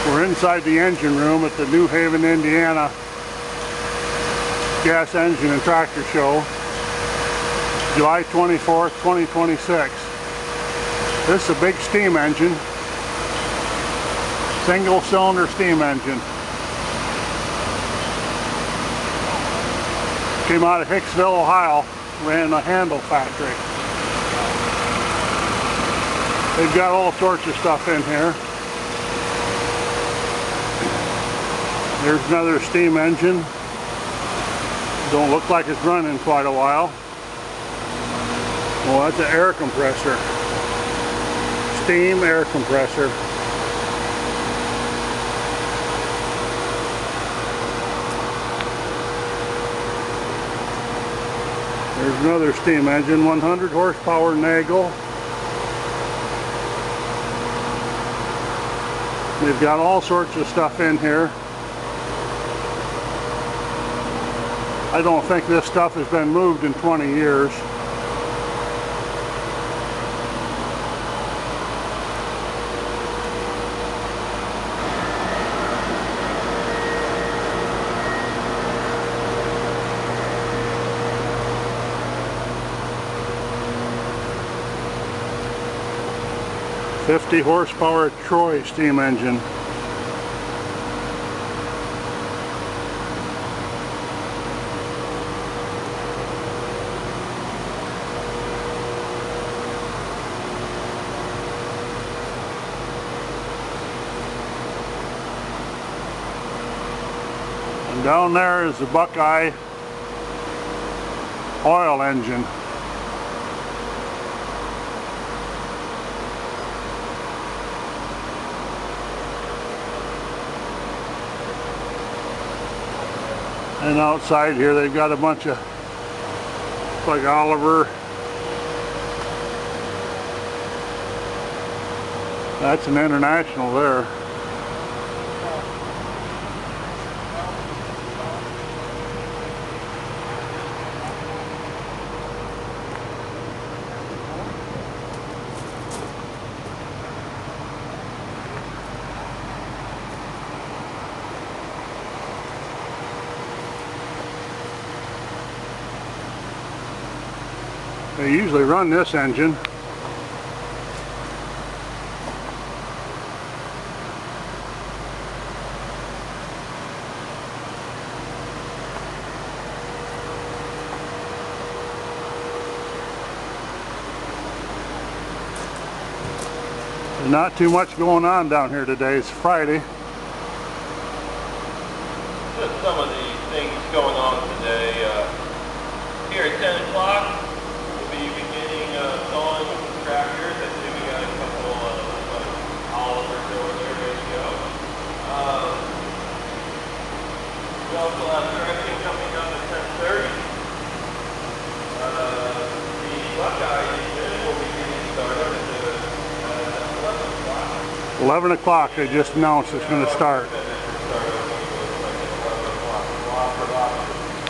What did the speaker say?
We're inside the engine room at the New Haven, Indiana Gas Engine and Tractor Show, July 24th, 2026. This is a big steam engine, single cylinder steam engine. Came out of Hicksville, Ohio, ran a handle factory. They've got all sorts of stuff in here. There's another steam engine. Don't look like it's running quite a while. Well, that's an air compressor. Steam air compressor. There's another steam engine, 100 horsepower Nagel. They've got all sorts of stuff in here. I don't think this stuff has been moved in 20 years. .50 horsepower Troy steam engine. And down there is the Buckeye oil engine. And outside here they've got a bunch of, like Oliver. That's an International there. They usually run this engine. There's not too much going on down here today. It's Friday. Just some of the things going on today. Here at 10 o'clock. Installing tractors. I see we got a couple of Olivers over there ready to go. We also have directing coming up at 10:30. The Buckeye unit will be getting started at 11 o'clock. 11 o'clock, they just announced it's going to start.